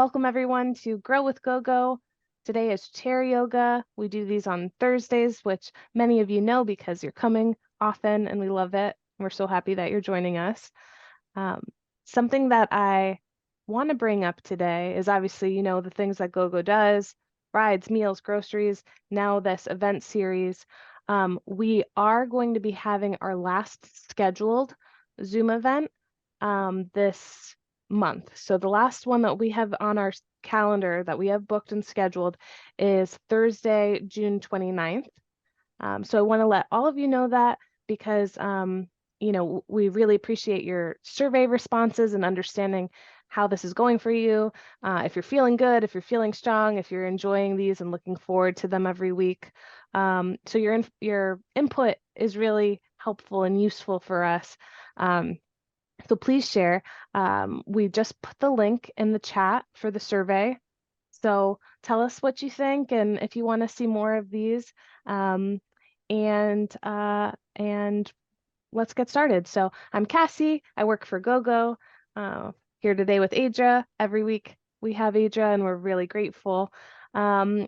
Welcome everyone to Grow with GoGo. Today is chair yoga. We do these on Thursdays, which many of you know because you're coming often and we love it. We're so happy that you're joining us. Something that I want to bring up today is obviously, the things that GoGo does, rides, meals, groceries, now this event series. We are going to be having our last scheduled Zoom event this month. So the last one that we have on our calendar that we have booked and scheduled is Thursday, June 29th. So I want to let all of you know that because, we really appreciate your survey responses and understanding how this is going for you. If you're feeling good, if you're feeling strong, if you're enjoying these and looking forward to them every week. So your input is really helpful and useful for us. So please share. We just put the link in the chat for the survey. So tell us what you think and if you want to see more of these. And let's get started. So I'm Cassie. I work for GoGo. Here today with Adria. Every week we have Adria and we're really grateful. And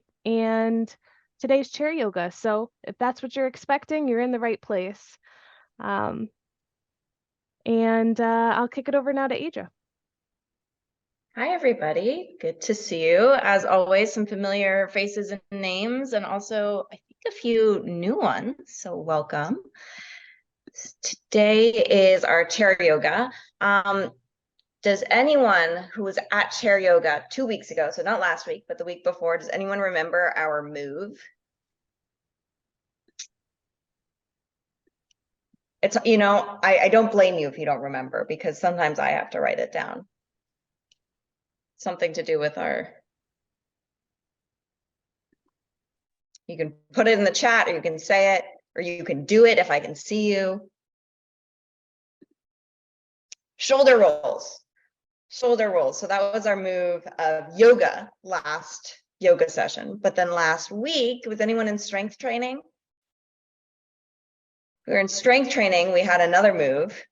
today's chair yoga. So if that's what you're expecting, you're in the right place. I'll kick it over now to Adria. Hi, everybody. Good to see you. As always, some familiar faces and names, and also, I think, a few new ones. So welcome. Today is our chair yoga. Does anyone who was at chair yoga 2 weeks ago, so not last week, but the week before, does anyone remember our move? It's, I don't blame you if you don't remember, because sometimes I have to write it down. Something to do with you can put it in the chat, or you can say it, or you can do it if I can see you. Shoulder rolls. Shoulder rolls. So that was our move of yoga last yoga session. But then last week, was anyone in strength training? We were in strength training. We had another move.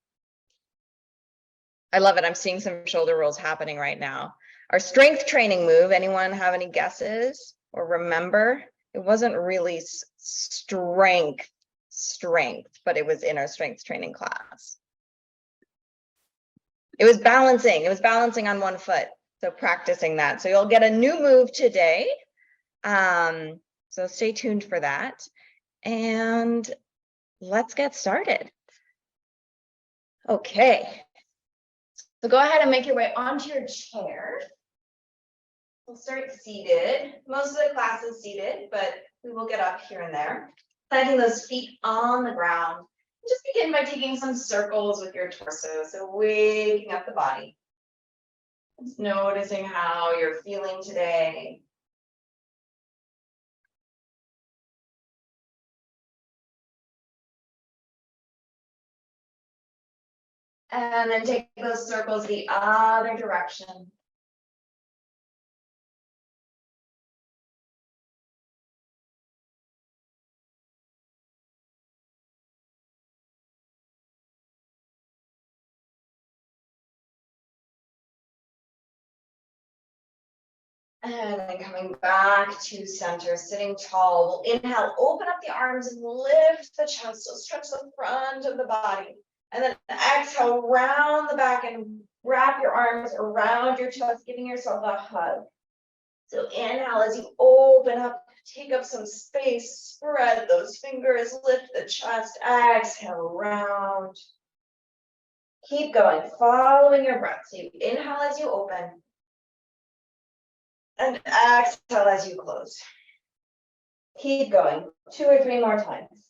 I love it. I'm seeing some shoulder rolls happening right now. Our strength training move, anyone have any guesses or remember? It wasn't really strength, but it was in our strength training class. It was balancing. It was balancing on one foot. So practicing that. So you'll get a new move today. So stay tuned for that. And let's get started. Okay. So go ahead and make your way onto your chair. We'll start seated. Most of the class is seated, but we will get up here and there. Planting those feet on the ground. Just begin by taking some circles with your torso. So waking up the body. Just noticing how you're feeling today. And then take those circles the other direction. And then coming back to center, sitting tall. We'll inhale, open up the arms and lift the chest. So stretch the front of the body. And then exhale, round the back and wrap your arms around your chest, giving yourself a hug. So inhale as you open up, take up some space, spread those fingers, lift the chest, exhale, round. Keep going, following your breath. So you inhale as you open. And exhale as you close. Keep going, 2 or 3 more times.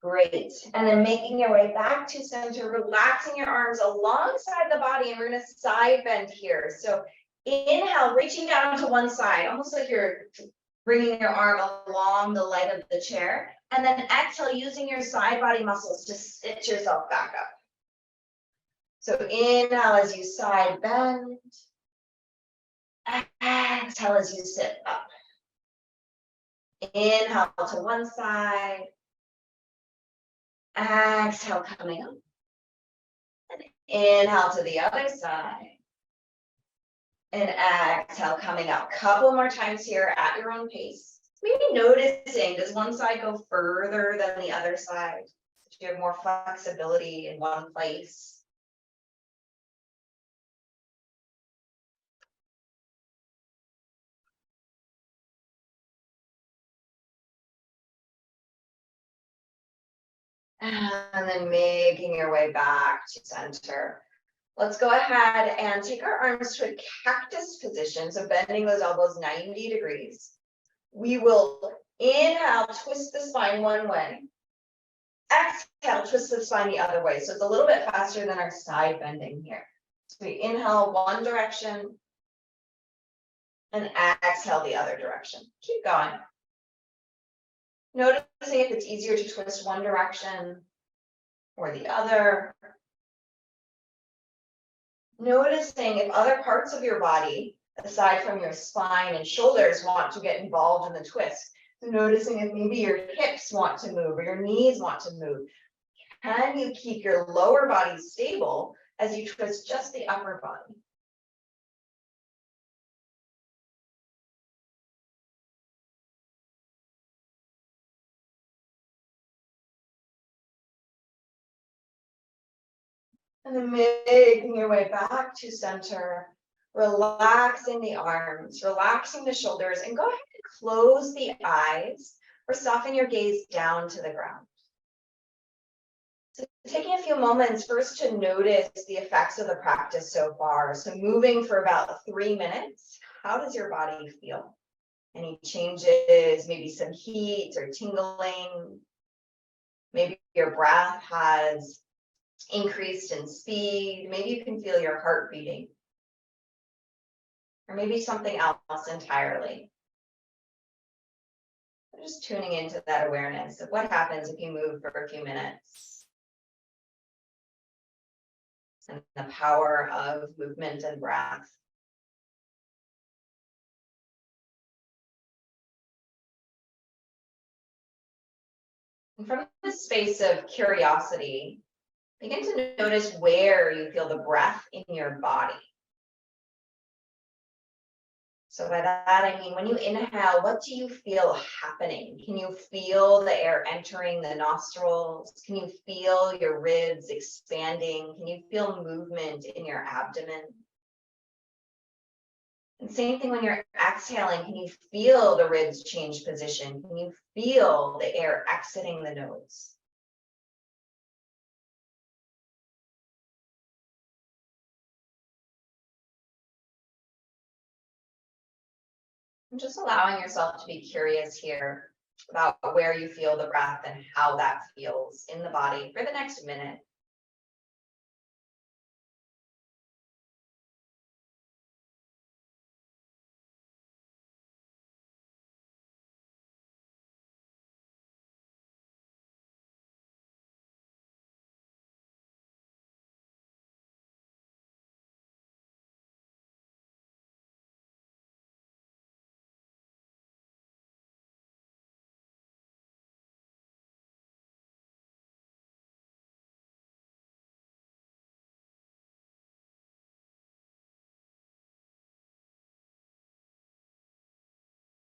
Great. And then making your way back to center, relaxing your arms alongside the body, and we're going to side bend here. So inhale, reaching down to one side, almost like you're bringing your arm along the leg of the chair. And then exhale, using your side body muscles to sit yourself back up. So inhale as you side bend. Exhale as you sit up. Inhale to one side. Exhale, coming up. And inhale to the other side. And exhale, coming up. Couple more times here at your own pace. Maybe noticing, does one side go further than the other side? Do you have more flexibility in one place? And then making your way back to center. Let's go ahead and take our arms to a cactus position. So bending those elbows 90 degrees. We will inhale, twist the spine one way. Exhale, twist the spine the other way. So it's a little bit faster than our side bending here. So we inhale one direction and exhale the other direction. Keep going. Noticing if it's easier to twist one direction or the other. Noticing if other parts of your body, aside from your spine and shoulders, want to get involved in the twist. So noticing if maybe your hips want to move or your knees want to move. Can you keep your lower body stable as you twist just the upper body? And then making your way back to center, relaxing the arms, relaxing the shoulders, and go ahead and close the eyes or soften your gaze down to the ground. So taking a few moments first to notice the effects of the practice so far. So moving for about 3 minutes, how does your body feel? Any changes, maybe some heat or tingling? Maybe your breath has increased in speed. Maybe you can feel your heart beating. Or maybe something else entirely. Just tuning into that awareness of what happens if you move for a few minutes. And the power of movement and breath. And from this space of curiosity, begin to notice where you feel the breath in your body. So by that, I mean, when you inhale, what do you feel happening? Can you feel the air entering the nostrils? Can you feel your ribs expanding? Can you feel movement in your abdomen? And same thing when you're exhaling, can you feel the ribs change position? Can you feel the air exiting the nose? And just allowing yourself to be curious here about where you feel the breath and how that feels in the body for the next minute.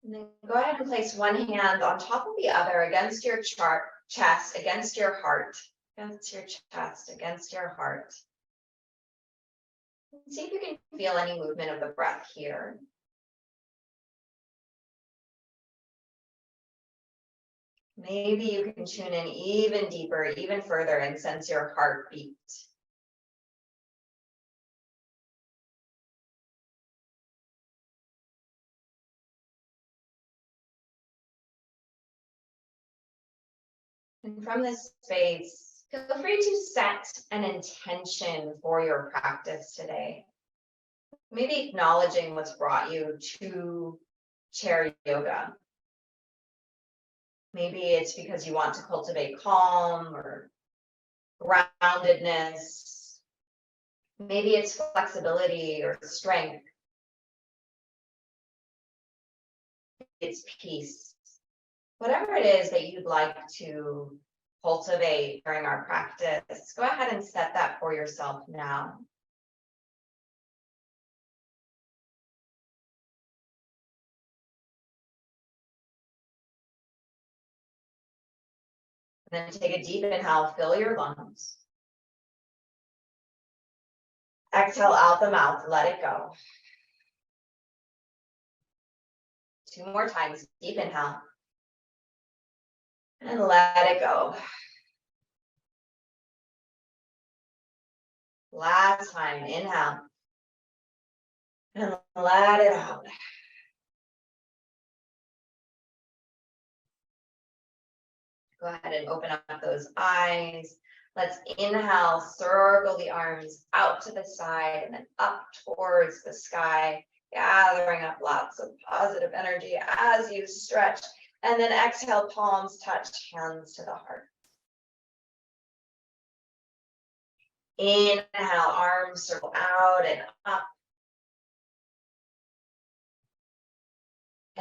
And then go ahead and place one hand on top of the other against your chest, against your heart, against your chest, against your heart. And see if you can feel any movement of the breath here. Maybe you can tune in even deeper, even further, and sense your heartbeat. And from this space, feel free to set an intention for your practice today. Maybe acknowledging what's brought you to chair yoga. Maybe it's because you want to cultivate calm or groundedness. Maybe it's flexibility or strength. It's peace. whatever it is that you'd like to cultivate during our practice, go ahead and set that for yourself now. And then take a deep inhale, fill your lungs. Exhale out the mouth, let it go. 2 more times, deep inhale. And let it go. Last time, inhale. And let it out. Go ahead and open up those eyes. Let's inhale, circle the arms out to the side and then up towards the sky, gathering up lots of positive energy as you stretch. And then exhale, palms touch, hands to the heart. Inhale, arms circle out and up.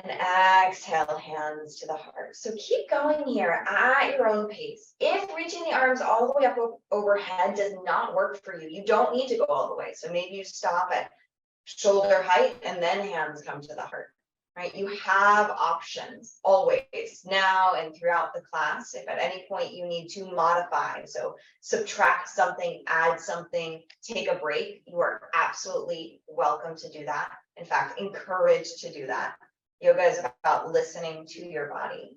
And exhale, hands to the heart. So keep going here at your own pace. If reaching the arms all the way up overhead does not work for you, you don't need to go all the way. So maybe you stop at shoulder height and then hands come to the heart, right? You have options always, now and throughout the class. If at any point you need to modify, so subtract something, add something, take a break, you are absolutely welcome to do that. In fact, encouraged to do that. Yoga is about listening to your body.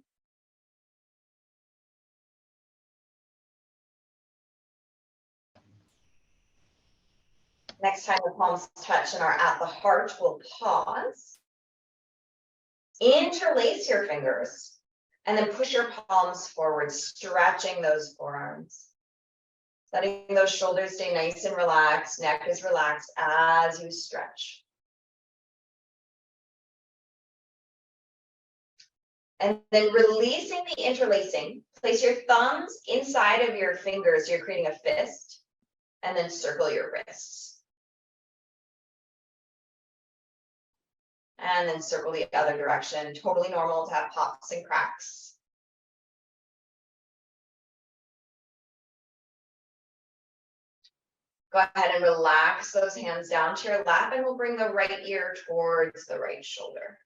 Next time the palms touch and are at the heart, we'll pause. Interlace your fingers and then push your palms forward, stretching those forearms. Letting those shoulders stay nice and relaxed, neck is relaxed as you stretch. And then releasing the interlacing, place your thumbs inside of your fingers. You're creating a fist, and then circle your wrists. And then circle the other direction. Totally normal to have pops and cracks. Go ahead and relax those hands down to your lap, and we'll bring the right ear towards the right shoulder.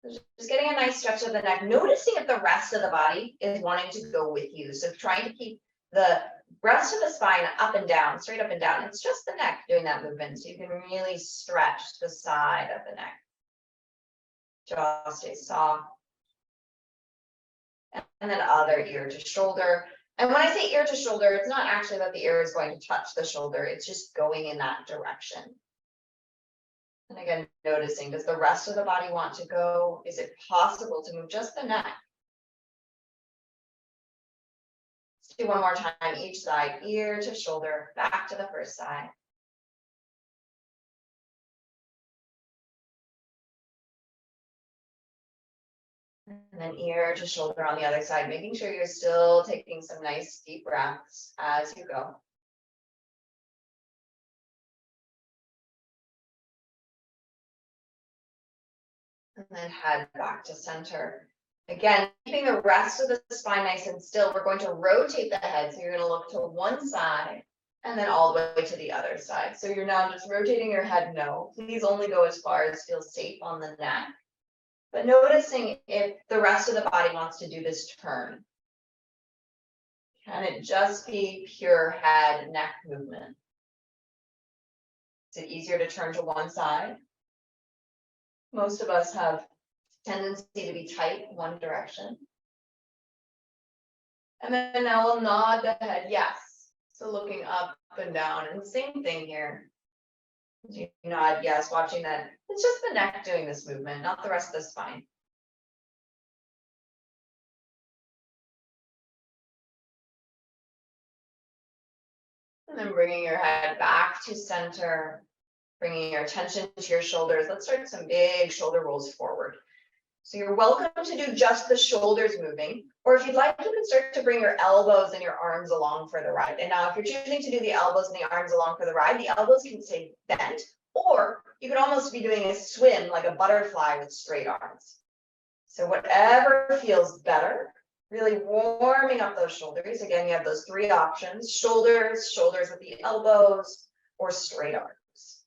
Just getting a nice stretch of the neck, noticing if the rest of the body is wanting to go with you. So trying to keep the rest of the spine up and down, straight up and down. It's just the neck doing that movement. So you can really stretch the side of the neck. Jaw stays soft. And then other ear to shoulder. And when I say ear to shoulder, it's not actually that the ear is going to touch the shoulder. It's just going in that direction. And again, noticing, does the rest of the body want to go? Is it possible to move just the neck? Let's do one more time, each side, ear to shoulder, back to the first side. And then ear to shoulder on the other side, making sure you're still taking some nice deep breaths as you go. And then head back to center. Again, keeping the rest of the spine nice and still, we're going to rotate the head. So you're going to look to one side and then all the way to the other side. So you're now just rotating your head. No, please only go as far as feels safe on the neck. But noticing if the rest of the body wants to do this turn. Can it just be pure head, neck movement? Is it easier to turn to one side? Most of us have tendency to be tight one direction. And then now we'll nod the head, yes. So looking up and down, and same thing here. You nod, yes, watching that. It's just the neck doing this movement, not the rest of the spine. And then bringing your head back to center, bringing your attention to your shoulders. Let's start some big shoulder rolls forward. So you're welcome to do just the shoulders moving, or if you'd like, you can start to bring your elbows and your arms along for the ride. And now if you're choosing to do the elbows and the arms along for the ride, the elbows can stay bent, or you could almost be doing a swim like a butterfly with straight arms. So whatever feels better, really warming up those shoulders. Again, you have those three options: shoulders at the elbows, or straight arms.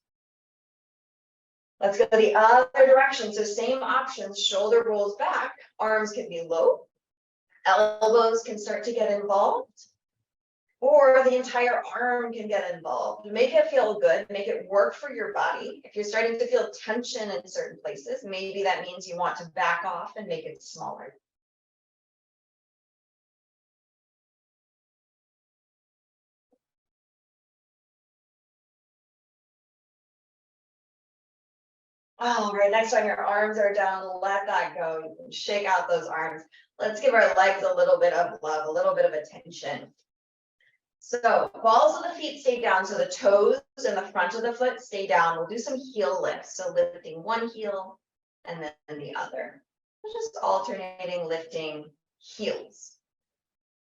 Let's go the other direction. So same options: shoulder rolls back, arms can be low, elbows can start to get involved, or the entire arm can get involved. Make it feel good, make it work for your body. If you're starting to feel tension in certain places, maybe that means you want to back off and make it smaller. All right, next time your arms are down, let that go. You can shake out those arms. Let's give our legs a little bit of love, a little bit of attention. So balls of the feet stay down, so the toes and the front of the foot stay down. We'll do some heel lifts, so lifting one heel and then the other. We're just alternating lifting heels.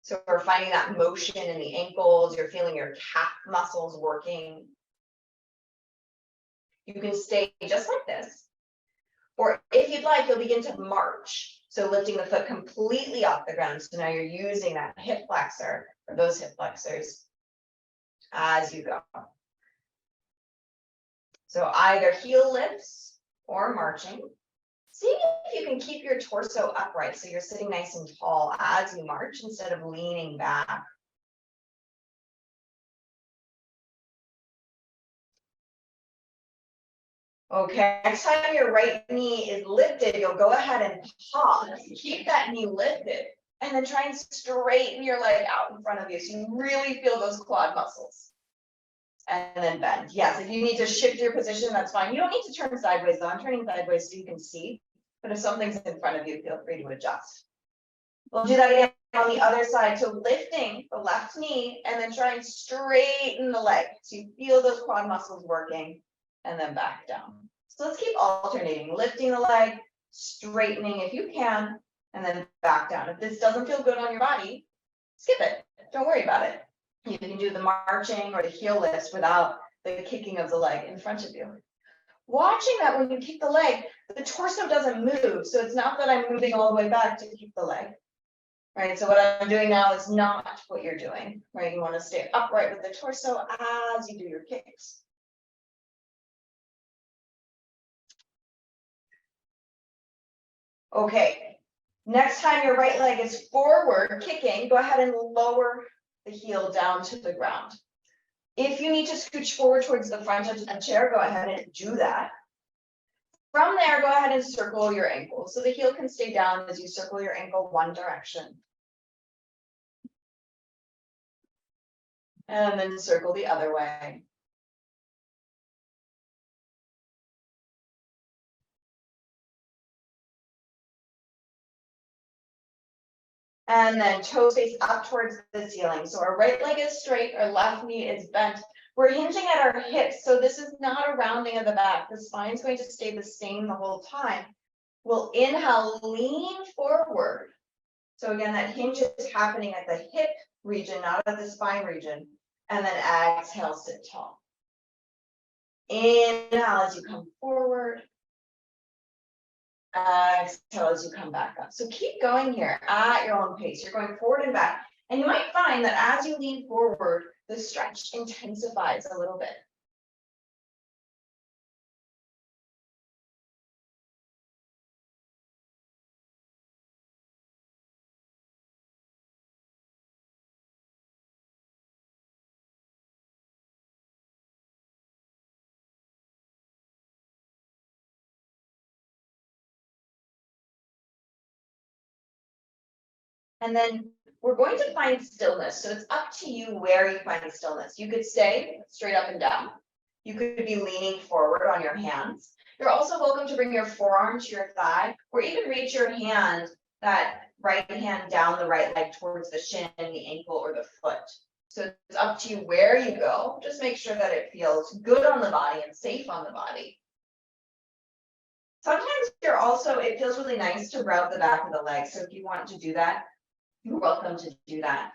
So we're finding that motion in the ankles. You're feeling your calf muscles working. You can stay just like this. Or if you'd like, you'll begin to march. So lifting the foot completely off the ground. So now you're using that hip flexor, or those hip flexors, as you go. So either heel lifts or marching. See if you can keep your torso upright, so you're sitting nice and tall as you march instead of leaning back. Okay, next time your right knee is lifted, you'll go ahead and pause. Keep that knee lifted, and then try and straighten your leg out in front of you so you really feel those quad muscles. And then bend. Yes, if you need to shift your position, that's fine. You don't need to turn sideways though. I'm turning sideways so you can see. But if something's in front of you, feel free to adjust. We'll do that again on the other side. So lifting the left knee and then try and straighten the leg. So you feel those quad muscles working, and then back down. So let's keep alternating, lifting the leg, straightening if you can, and then back down. If this doesn't feel good on your body, skip it. Don't worry about it. You can do the marching or the heel lifts without the kicking of the leg in front of you. Watching that when you kick the leg, the torso doesn't move. So it's not that I'm moving all the way back to kick the leg. Right, so what I'm doing now is not what you're doing, right? You want to stay upright with the torso as you do your kicks. Okay, next time your right leg is forward kicking, go ahead and lower the heel down to the ground. If you need to scooch forward towards the front of the chair, go ahead and do that. From there, go ahead and circle your ankle. So the heel can stay down as you circle your ankle one direction. And then circle the other way. And then toes face up towards the ceiling. So our right leg is straight, our left knee is bent. We're hinging at our hips, so this is not a rounding of the back. The spine's going to stay the same the whole time. We'll inhale, lean forward. So again, that hinge is happening at the hip region, not at the spine region. And then exhale, sit tall. Inhale as you come forward. Exhale as you come back up. So keep going here at your own pace. You're going forward and back. And you might find that as you lean forward, the stretch intensifies a little bit. And then we're going to find stillness. So it's up to you where you find stillness. You could stay straight up and down. You could be leaning forward on your hands. You're also welcome to bring your forearm to your thigh, or even reach your hand, that right hand down the right leg towards the shin, the ankle, or the foot. So it's up to you where you go. Just make sure that it feels good on the body and safe on the body. Sometimes it feels really nice to rub the back of the leg. So if you want to do that, you're welcome to do that.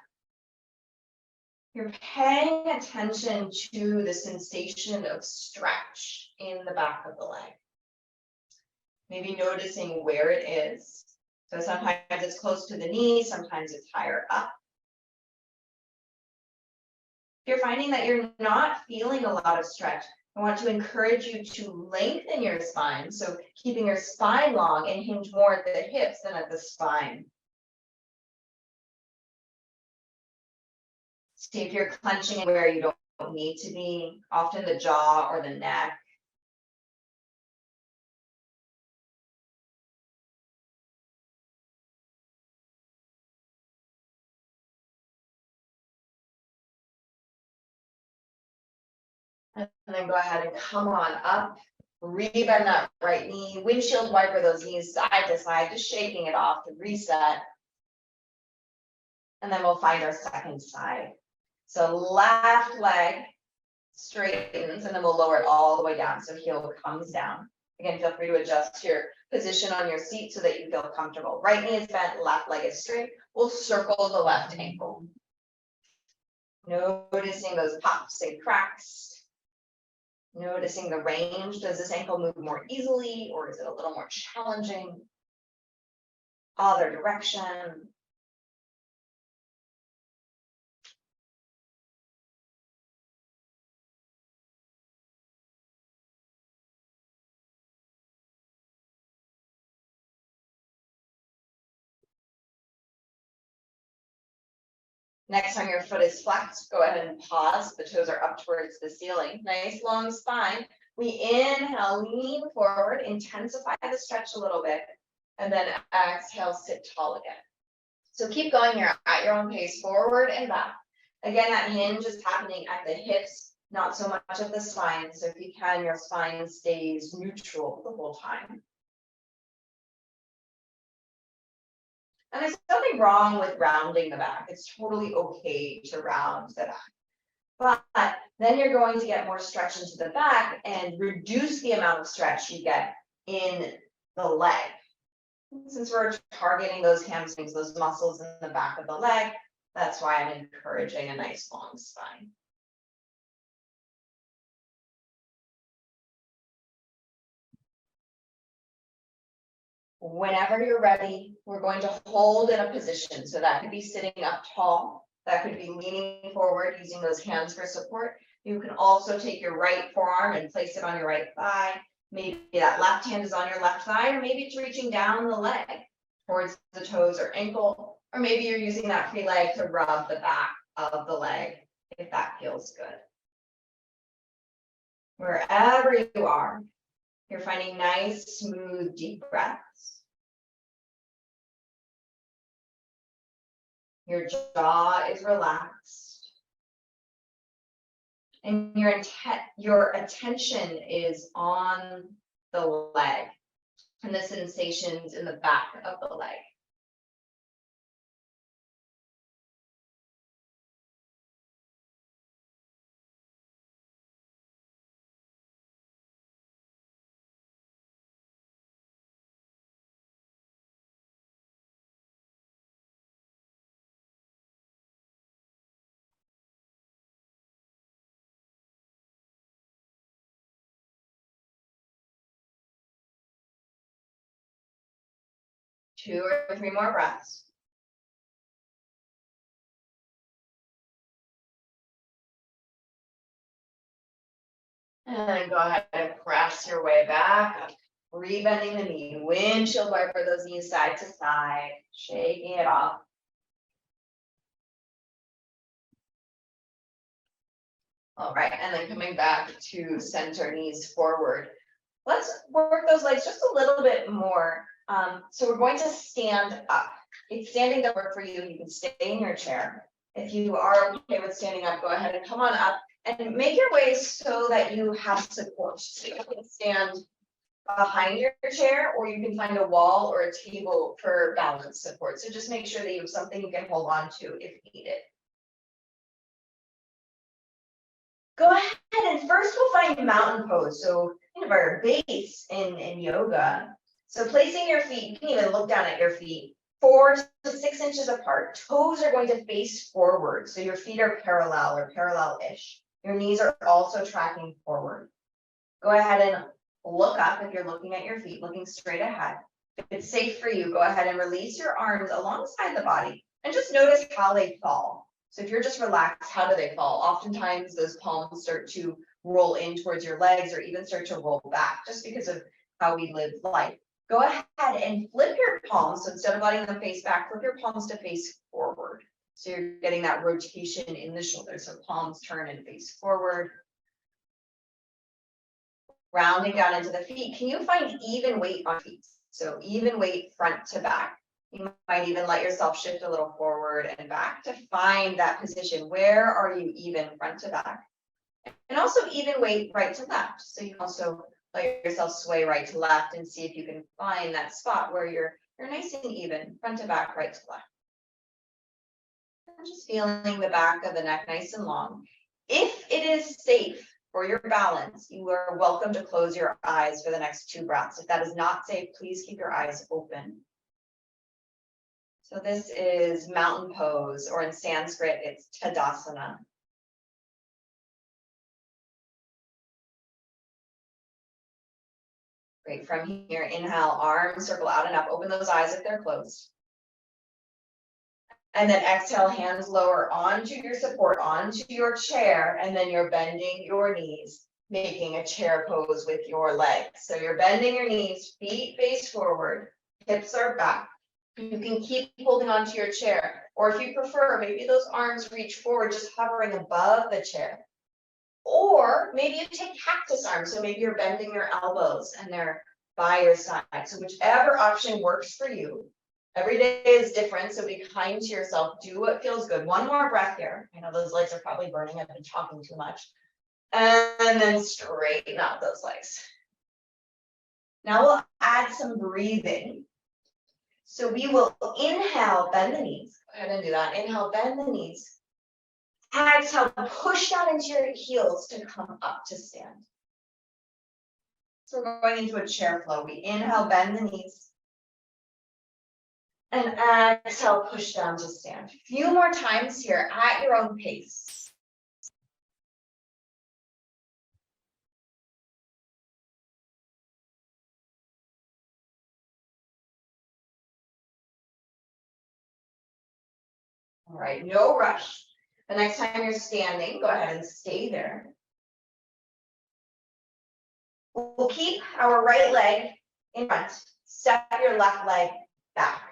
You're paying attention to the sensation of stretch in the back of the leg. Maybe noticing where it is. So sometimes it's close to the knee, sometimes it's higher up. If you're finding that you're not feeling a lot of stretch, I want to encourage you to lengthen your spine. So keeping your spine long and hinge more at the hips than at the spine. See if you're clenching where you don't need to be, often the jaw or the neck. And then go ahead and come on up, rebend that right knee, windshield wiper those knees side to side, just shaking it off to reset. And then we'll find our second side. So left leg straightens, and then we'll lower it all the way down. So heel comes down. Again, feel free to adjust your position on your seat so that you feel comfortable. Right knee is bent, left leg is straight. We'll circle the left ankle. Noticing those pops and cracks. Noticing the range. Does this ankle move more easily or is it a little more challenging? Other direction. Next time your foot is flexed, go ahead and pause. The toes are up towards the ceiling. Nice long spine. We inhale, lean forward, intensify the stretch a little bit, and then exhale, sit tall again. So keep going here at your own pace, forward and back. Again, that hinge is happening at the hips, not so much at the spine. So if you can, your spine stays neutral the whole time. And there's nothing wrong with rounding the back. It's totally okay to round the back. But then you're going to get more stretch into the back and reduce the amount of stretch you get in the leg. Since we're targeting those hamstrings, those muscles in the back of the leg, that's why I'm encouraging a nice long spine. Whenever you're ready, we're going to hold in a position. So that could be sitting up tall. That could be leaning forward, using those hands for support. You can also take your right forearm and place it on your right thigh. Maybe that left hand is on your left thigh, or maybe it's reaching down the leg towards the toes or ankle, or maybe you're using that free leg to rub the back of the leg if that feels good. Wherever you are, you're finding nice, smooth, deep breaths. Your jaw is relaxed. And your attention is on the leg and the sensations in the back of the leg. Two or three more breaths. And then go ahead and press your way back up, rebending the knee, windshield wiper those knees side to side, shaking it off. All right, and then coming back to center, knees forward. Let's work those legs just a little bit more. So we're going to stand up. If standing doesn't work for you, you can stay in your chair. If you are okay with standing up, go ahead and come on up and make your way so that you have support. So you can stand behind your chair, or you can find a wall or a table for balance support. So just make sure that you have something you can hold on to if needed. Go ahead and first we'll find mountain pose. So kind of our base in yoga. So placing your feet, you can even look down at your feet, 4 to 6 inches apart. Toes are going to face forward. So your feet are parallel or parallel-ish. Your knees are also tracking forward. Go ahead and look up if you're looking at your feet, looking straight ahead. If it's safe for you, go ahead and release your arms alongside the body and just notice how they fall. So if you're just relaxed, how do they fall? Oftentimes those palms start to roll in towards your legs or even start to roll back just because of how we live life. Go ahead and flip your palms. So instead of letting them face back, flip your palms to face forward. So you're getting that rotation in the shoulders. So palms turn and face forward. Rounding down into the feet. Can you find even weight on feet? So even weight front to back. You might even let yourself shift a little forward and back to find that position. Where are you even front to back? And also even weight right to left. So you also let yourself sway right to left and see if you can find that spot where you're nice and even, front to back, right to left. And just feeling the back of the neck nice and long. If it is safe for your balance, you are welcome to close your eyes for the next 2 breaths. If that is not safe, please keep your eyes open. So this is mountain pose, or in Sanskrit, it's Tadasana. Great, from here, inhale, arms circle out and up, open those eyes if they're closed. And then exhale, hands lower onto your support, onto your chair, and then you're bending your knees, making a chair pose with your legs. So you're bending your knees, feet face forward, hips are back. You can keep holding onto your chair, or if you prefer, maybe those arms reach forward, just hovering above the chair. Or maybe you take cactus arms, so maybe you're bending your elbows and they're by your side. So whichever option works for you. Every day is different, so be kind to yourself. Do what feels good. One more breath here. I know those legs are probably burning. I've been talking too much. And then straighten out those legs. Now we'll add some breathing. So we will inhale, bend the knees. Go ahead and do that. Inhale, bend the knees. Exhale, push down into your heels to come up to stand. So we're going into a chair flow. We inhale, bend the knees. And exhale, push down to stand. A few more times here at your own pace. All right, no rush. The next time you're standing, go ahead and stay there. We'll keep our right leg in front. Step your left leg back.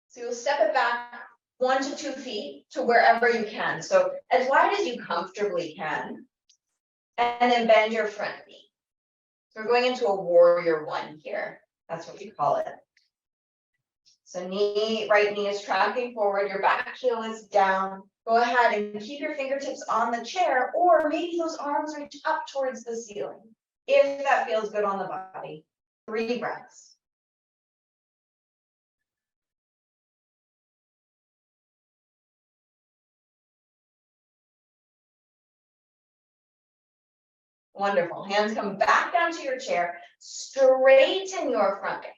So you'll step it back 1 to 2 feet to wherever you can. So as wide as you comfortably can. And then bend your front knee. So we're going into a warrior 1 here. That's what we call it. So right knee is tracking forward, your back heel is down. Go ahead and keep your fingertips on the chair, or maybe those arms reach up towards the ceiling, if that feels good on the body. 3 breaths. Wonderful. Hands come back down to your chair. Straighten your front leg.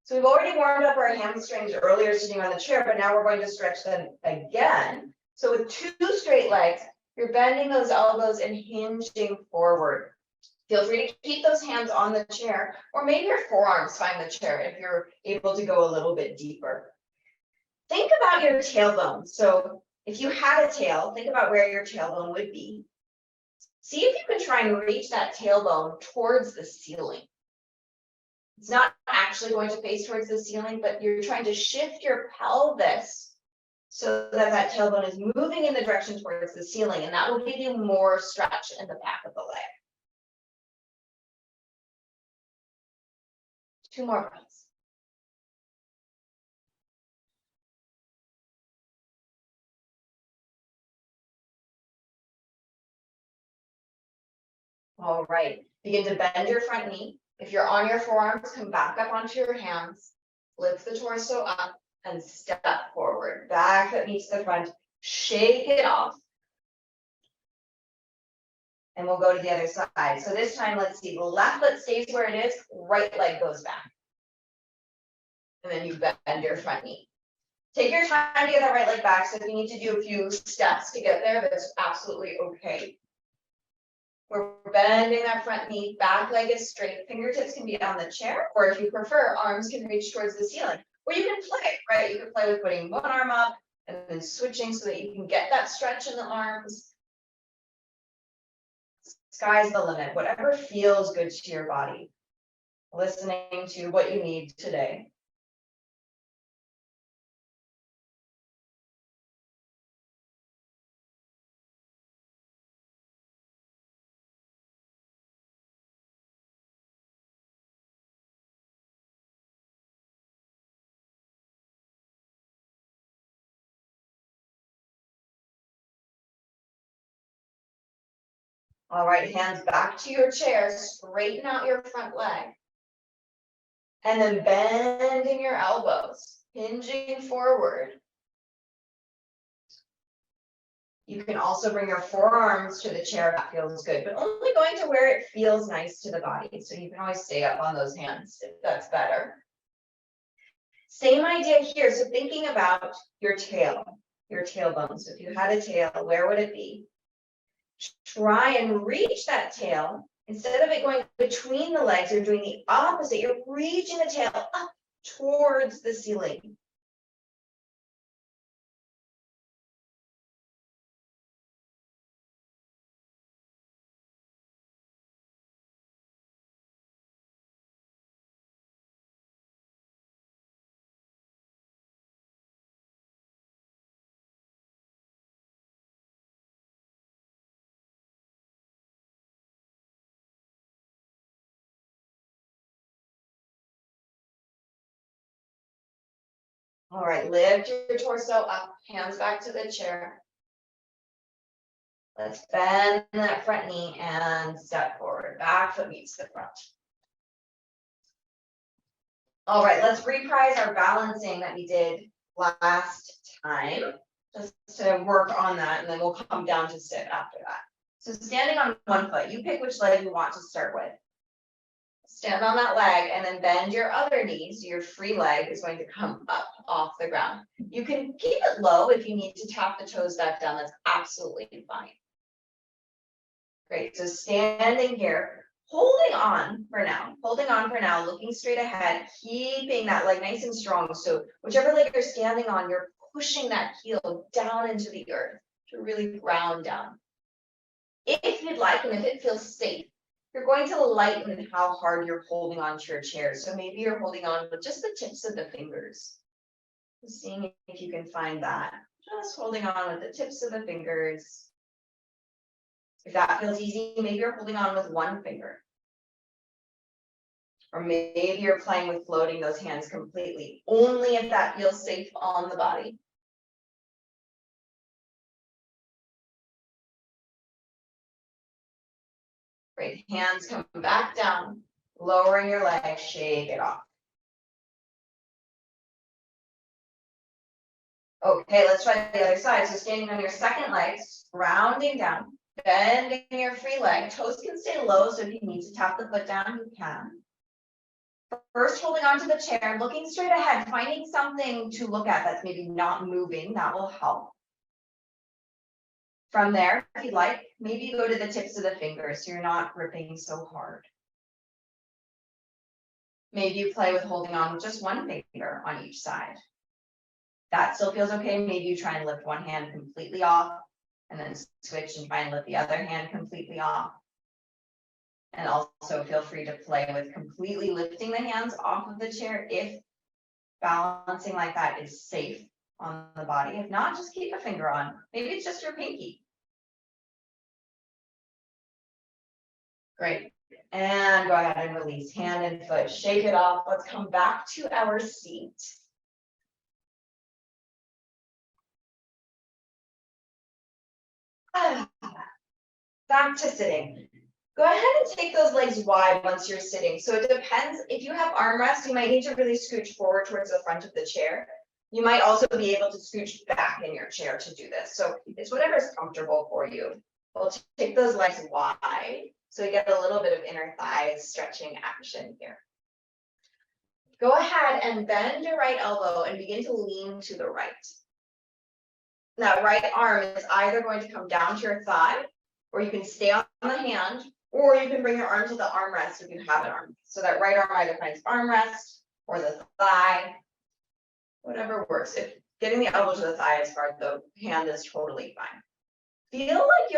So we've already warmed up our hamstrings earlier sitting on the chair, but now we're going to stretch them again. So with 2 straight legs, you're bending those elbows and hinging forward. Feel free to keep those hands on the chair, or maybe your forearms find the chair if you're able to go a little bit deeper. Think about your tailbone. So if you had a tail, think about where your tailbone would be. See if you can try and reach that tailbone towards the ceiling. It's not actually going to face towards the ceiling, but you're trying to shift your pelvis so that tailbone is moving in the direction towards the ceiling, and that will give you more stretch in the back of the leg. 2 more breaths. All right, begin to bend your front knee. If you're on your forearms, come back up onto your hands, lift the torso up and step forward. Back that knee to the front, shake it off. And we'll go to the other side. So this time, let's see, the left foot stays where it is, right leg goes back. And then you bend your front knee. Take your time to get that right leg back. So if you need to do a few steps to get there, that's absolutely okay. We're bending that front knee, back leg is straight, fingertips can be on the chair, or if you prefer, arms can reach towards the ceiling. Or you can play, right? You can play with putting one arm up and then switching so that you can get that stretch in the arms. Sky's the limit, whatever feels good to your body. Listening to what you need today. All right, hands back to your chair, straighten out your front leg. And then bending your elbows, hinging forward. You can also bring your forearms to the chair if that feels good, but only going to where it feels nice to the body. So you can always stay up on those hands if that's better. Same idea here. So thinking about your tail, your tailbone. So if you had a tail, where would it be? Try and reach that tail. Instead of it going between the legs, you're doing the opposite. You're reaching the tail up towards the ceiling. All right, lift your torso up, hands back to the chair. Let's bend that front knee and step forward. Back foot meets the front. All right, let's reprise our balancing that we did last time. Just to work on that, and then we'll come down to sit after that. So standing on one foot, you pick which leg you want to start with. Stand on that leg and then bend your other knee, so your free leg is going to come up off the ground. You can keep it low if you need to tap the toes back down, that's absolutely fine. Great, so standing here, holding on for now, looking straight ahead, keeping that leg nice and strong. So whichever leg you're standing on, you're pushing that heel down into the earth to really ground down. If you'd like, and if it feels safe, you're going to lighten how hard you're holding onto your chair. So maybe you're holding on with just the tips of the fingers. Seeing if you can find that. Just holding on with the tips of the fingers. If that feels easy, maybe you're holding on with one finger. Or maybe you're playing with floating those hands completely, only if that feels safe on the body. Great, hands come back down, lowering your leg, shake it off. Okay, let's try the other side. So standing on your second leg, rounding down, bending your free leg. Toes can stay low, so if you need to tap the foot down, you can. First, holding onto the chair, looking straight ahead, finding something to look at that's maybe not moving, that will help. From there, if you'd like, maybe go to the tips of the fingers so you're not gripping so hard. Maybe you play with holding on with just one finger on each side. That still feels okay. Maybe you try and lift one hand completely off and then switch and try and lift the other hand completely off. And also feel free to play with completely lifting the hands off of the chair if balancing like that is safe on the body. If not, just keep a finger on. Maybe it's just your pinky. Great. And go ahead and release hand and foot. Shake it off. Let's come back to our seat. Back to sitting. Go ahead and take those legs wide once you're sitting. So it depends. If you have armrests, you might need to really scooch forward towards the front of the chair. You might also be able to scooch back in your chair to do this. So it's whatever is comfortable for you. We'll take those legs wide so you get a little bit of inner thigh stretching action here. Go ahead and bend your right elbow and begin to lean to the right. That right arm is either going to come down to your thigh or you can stay on the hand, or you can bring your arm to the armrest if you have an armrest. So that right arm either finds armrest or the thigh, whatever works. If getting the elbow to the thigh is hard, the hand is totally fine. Feel like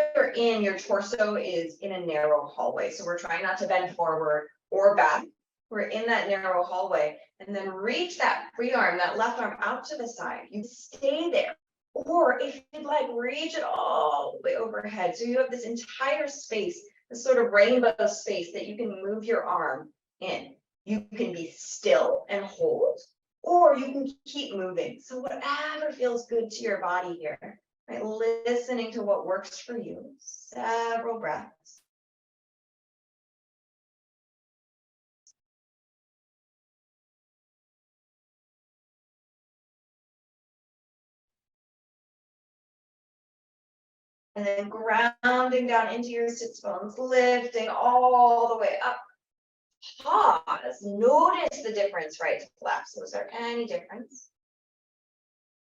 your torso is in a narrow hallway. So we're trying not to bend forward or back. We're in that narrow hallway, and then reach that free arm, that left arm out to the side. You stay there. Or if you'd like, reach it all the way overhead. So you have this entire space, this sort of rainbow space that you can move your arm in. You can be still and hold, or you can keep moving. So whatever feels good to your body here, right? Listening to what works for you. Several breaths. And then grounding down into your sits bones, lifting all the way up. Pause. Notice the difference right to left. So is there any difference?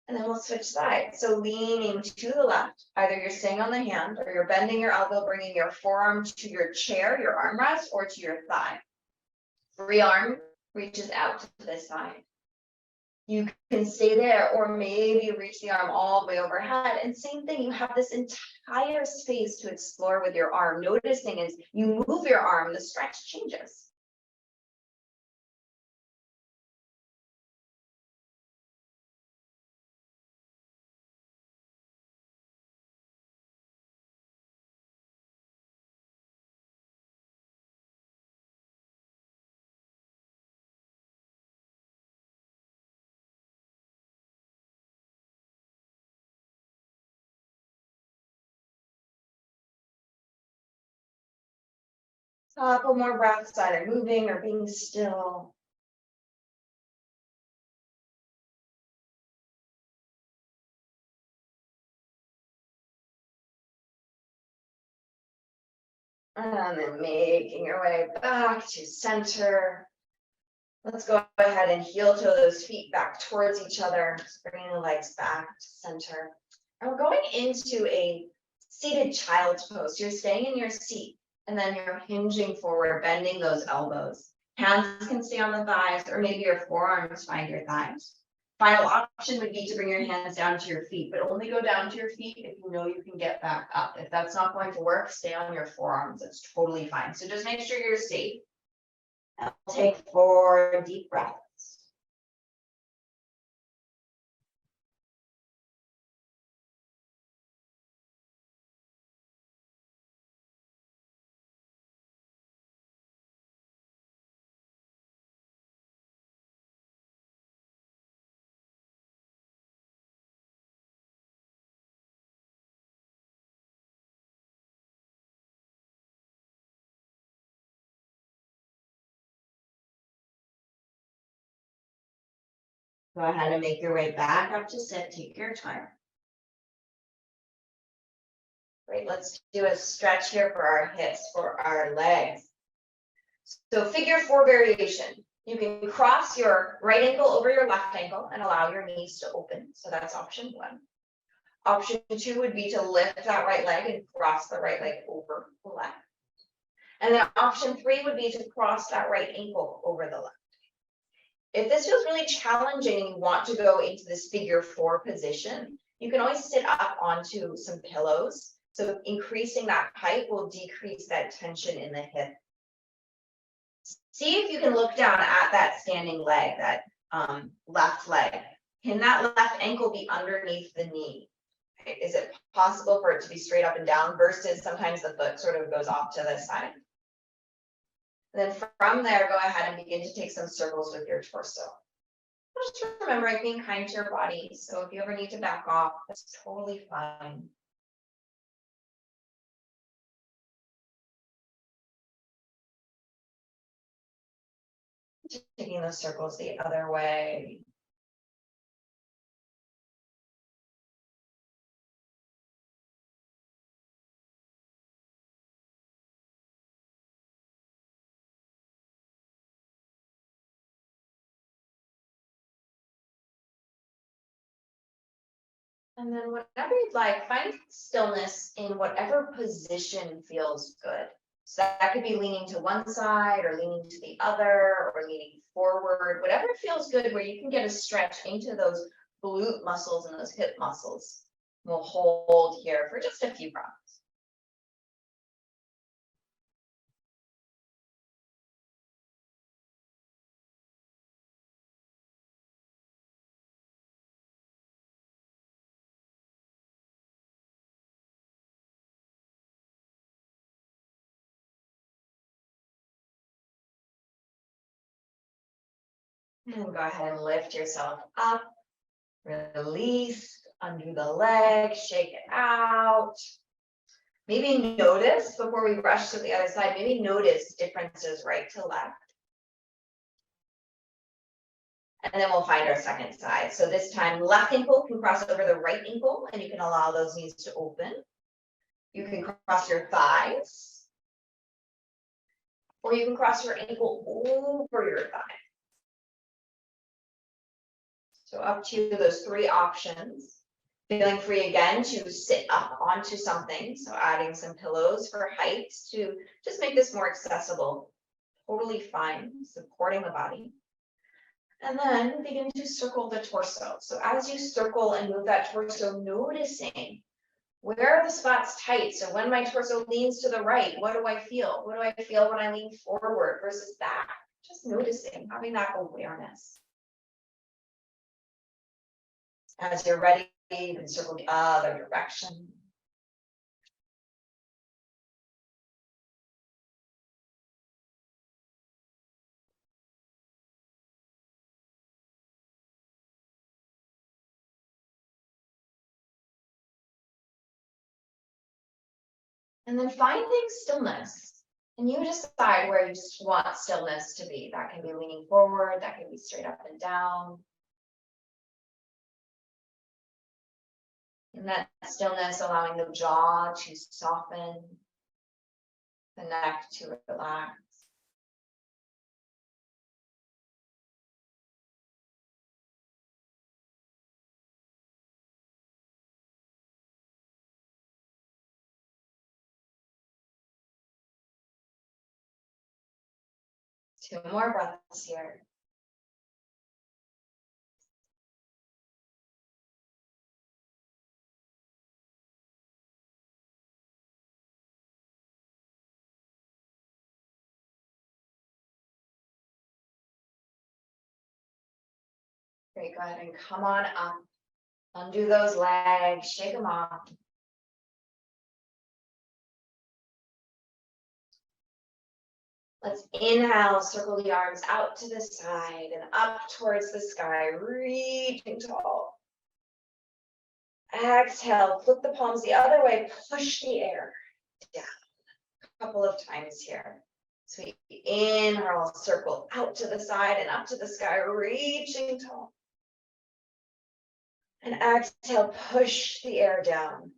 And then we'll switch sides. So leaning to the left, either you're staying on the hand or you're bending your elbow, bringing your forearm to your chair, your armrest, or to your thigh. Free arm reaches out to the side. You can stay there, or maybe you reach the arm all the way overhead. And same thing, you have this entire space to explore with your arm. Noticing as you move your arm, the stretch changes. A couple more breaths, either moving or being still. And then making your way back to center. Let's go ahead and heel toe those feet back towards each other, bringing the legs back to center. And we're going into a seated child's pose. You're staying in your seat, and then you're hinging forward, bending those elbows. Hands can stay on the thighs, or maybe your forearms find your thighs. Final option would be to bring your hands down to your feet, but only go down to your feet if you know you can get back up. If that's not going to work, stay on your forearms. That's totally fine. So just make sure you're safe. I'll take 4 deep breaths. Go ahead and make your way back up to sit. Take your time. Great, let's do a stretch here for our hips, for our legs. So figure 4 variation. You can cross your right ankle over your left ankle and allow your knees to open. So that's option 1. Option 2 would be to lift that right leg and cross the right leg over the left. And then option 3 would be to cross that right ankle over the left. If this feels really challenging and you want to go into this figure 4 position, you can always sit up onto some pillows. So increasing that height will decrease that tension in the hip. See if you can look down at that standing leg, that left leg. Can that left ankle be underneath the knee? Is it possible for it to be straight up and down versus sometimes the foot sort of goes off to the side? Then from there, go ahead and begin to take some circles with your torso. Just remembering being kind to your body. So if you ever need to back off, that's totally fine. Just taking those circles the other way. And then whatever you'd like, find stillness in whatever position feels good. So that could be leaning to one side or leaning to the other or leaning forward, whatever feels good where you can get a stretch into those glute muscles and those hip muscles. We'll hold here for just a few breaths. And go ahead and lift yourself up. Release under the leg, shake it out. Maybe notice before we rush to the other side, maybe notice differences right to left. And then we'll find our second side. So this time, left ankle can cross over the right ankle, and you can allow those knees to open. You can cross your thighs, or you can cross your ankle over your thigh. So up to you, those three options. Feeling free again to sit up onto something. So adding some pillows for height to just make this more accessible. Totally fine, supporting the body. And then begin to circle the torso. So as you circle and move that torso, noticing where are the spots tight. So when my torso leans to the right, what do I feel? What do I feel when I lean forward versus back? Just noticing, having that awareness. As you're ready, you can circle the other direction. And then finding stillness. And you decide where you just want stillness to be. That can be leaning forward, that can be straight up and down. And that stillness allowing the jaw to soften, the neck to relax. Two more breaths here. Great, go ahead and come on up. Undo those legs, shake them off. Let's inhale, circle the arms out to the side and up towards the sky, reaching tall. Exhale, flip the palms the other way, push the air down. A couple of times here. So we inhale, circle out to the side and up to the sky, reaching tall. And exhale, push the air down.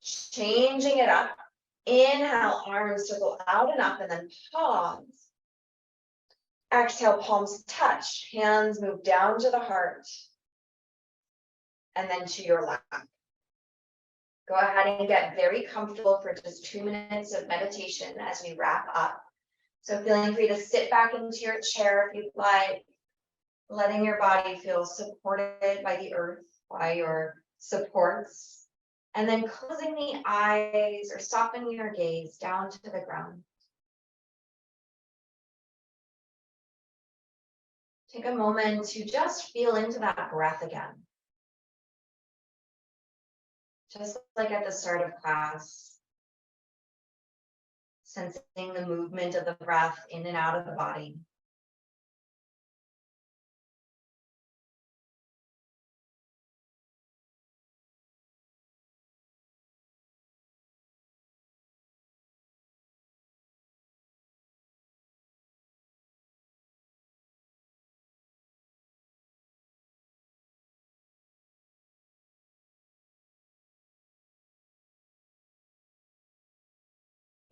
Changing it up. Inhale, arms circle out and up, and then pause. Exhale, palms touch, hands move down to the heart. And then to your lap. Go ahead and get very comfortable for just 2 minutes of meditation as we wrap up. So feeling free to sit back into your chair if you'd like, letting your body feel supported by the earth, by your supports, and then closing the eyes or softening your gaze down to the ground. Take a moment to just feel into that breath again. Just like at the start of class, sensing the movement of the breath in and out of the body.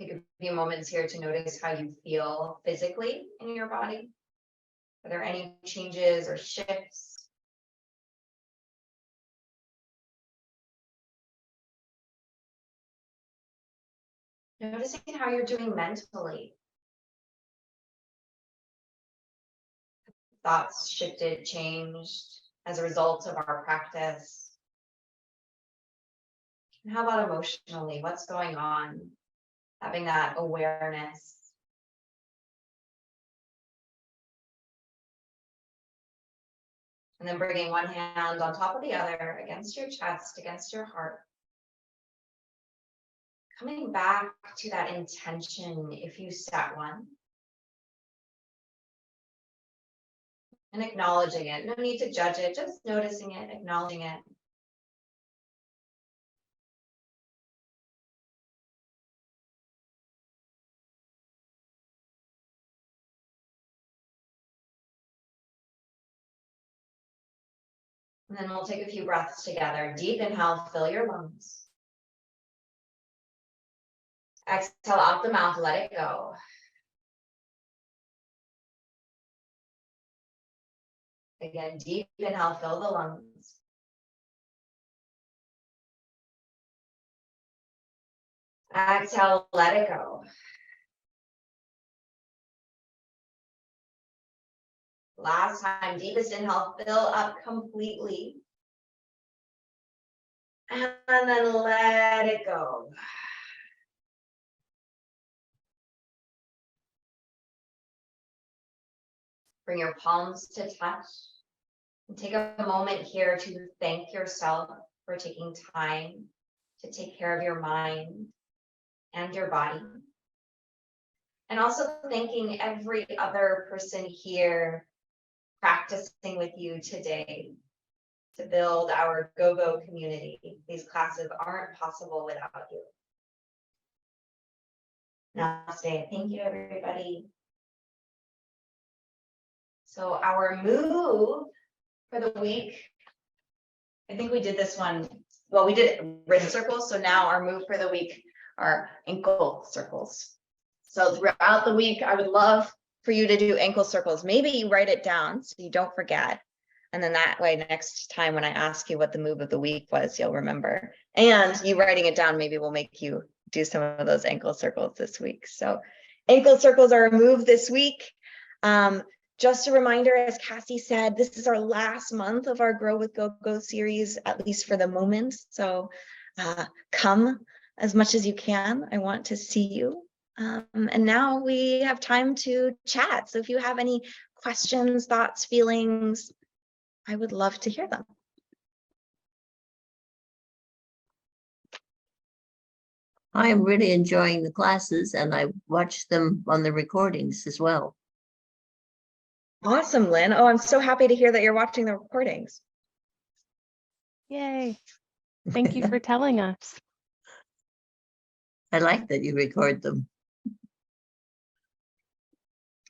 Take a few moments here to notice how you feel physically in your body. Are there any changes or shifts? Noticing how you're doing mentally. Thoughts shifted, changed as a result of our practice. And how about emotionally? What's going on? Having that awareness. And then bringing one hand on top of the other against your chest, against your heart. Coming back to that intention if you set one. And acknowledging it. No need to judge it, just noticing it, acknowledging it. And then we'll take a few breaths together. Deep inhale, fill your lungs. Exhale out the mouth, let it go. Again, deep inhale, fill the lungs. Exhale, let it go. Last time, deepest inhale, fill up completely. And then let it go. Bring your palms to touch. And take a moment here to thank yourself for taking time to take care of your mind and your body. And also thanking every other person here practicing with you today to build our GoGo community. These classes aren't possible without you. Namaste. Thank you, everybody. So our move for the week, I think we did this one. Well, we did wrist circles. So now our move for the week are ankle circles. So throughout the week, I would love for you to do ankle circles. Maybe you write it down so you don't forget. And then that way, next time when I ask you what the move of the week was, you'll remember. And you writing it down maybe will make you do some of those ankle circles this week. So ankle circles are a move this week. Just a reminder, as Cassie said, this is our last month of our Grow with GoGo series, at least for the moment. So come as much as you can. I want to see you. And now we have time to chat. So if you have any questions, thoughts, feelings, I would love to hear them. I am really enjoying the classes and I watch them on the recordings as well. Awesome, Lynn. Oh, I'm so happy to hear that you're watching the recordings. Yay. Thank you for telling us. I like that you record them.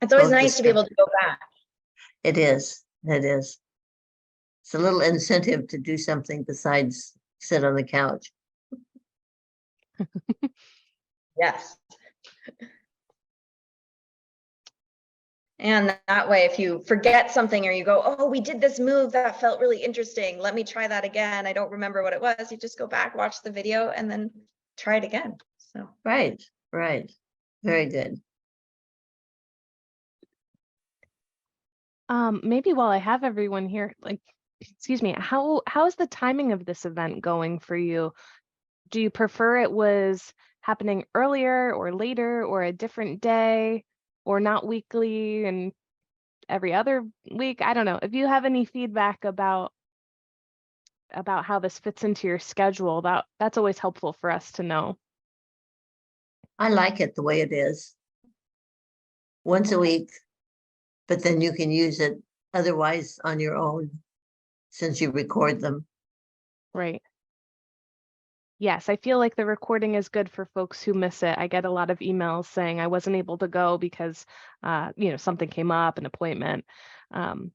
It's always Both nice to be able to go back. It is. It is. It's a little incentive to do something besides sit on the couch. Yes. And that way, if you forget something or you go, oh, we did this move that felt really interesting, let me try that again. I don't remember what it was. You just go back, watch the video, and then try it again. So Right. Very good. Maybe while I have everyone here, like, excuse me, how is the timing of this event going for you? Do you prefer it was happening earlier or later or a different day or not weekly and every other week? I don't know. If you have any feedback about how this fits into your schedule, that's always helpful for us to know. I like it the way it is. Once a week, but then you can use it otherwise on your own since you record them. Right. Yes, I feel like the recording is good for folks who miss it. I get a lot of emails saying I wasn't able to go because, something came up, an appointment.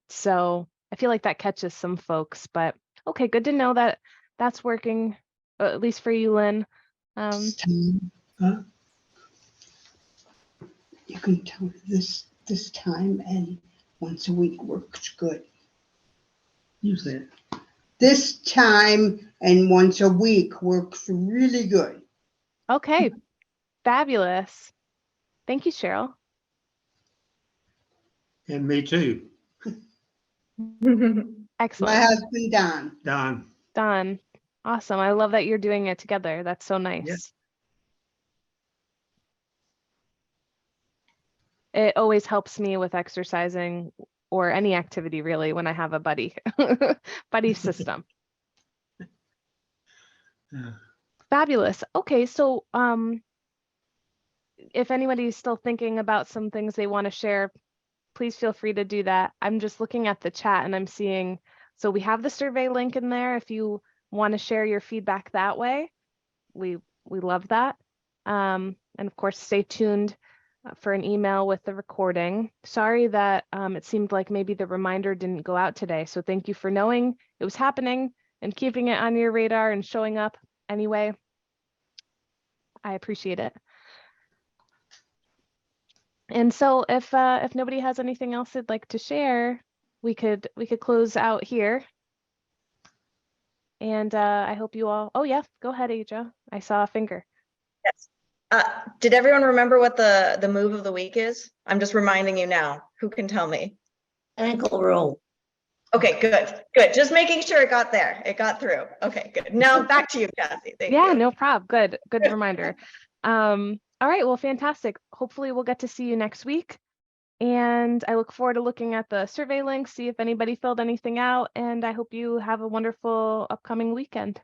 So I feel like that catches some folks, but okay, good to know that that's working, at least for you, Lynn. You can tell this time and once a week works good. Use it. This time and once a week works really good. Okay, Fabulous. Thank you, Cheryl. And me too, My Excellent. husband, Don. Don. Done. Awesome. I love that you're doing it together. That's so nice. It always helps me with exercising or any activity really when I have a buddy buddy system. Yeah. Fabulous. Okay, so if anybody's still thinking about some things they want to share, please feel free to do that. I'm just looking at the chat and I'm seeing, so we have the survey link in there if you want to share your feedback that way. We love that. And of course, stay tuned for an email with the recording. Sorry that it seemed like maybe the reminder didn't go out today. So thank you for knowing it was happening and keeping it on your radar and showing up anyway. I appreciate it. And so if nobody has anything else they'd like to share, we could close out here. And I hope you all, oh yeah, go ahead, Aja. I saw a finger. Yes. Did everyone remember what the move of the week is? I'm just reminding you now. Who can tell me? Ankle roll. Okay, good. Just making sure it got there. It got through. Okay, good. Now back to you, Kathy. Thank Yeah, you. no problem. Good reminder. All right, well, fantastic. Hopefully we'll get to see you next week. And I look forward to looking at the survey links, see if anybody filled anything out, and I hope you have a wonderful upcoming weekend.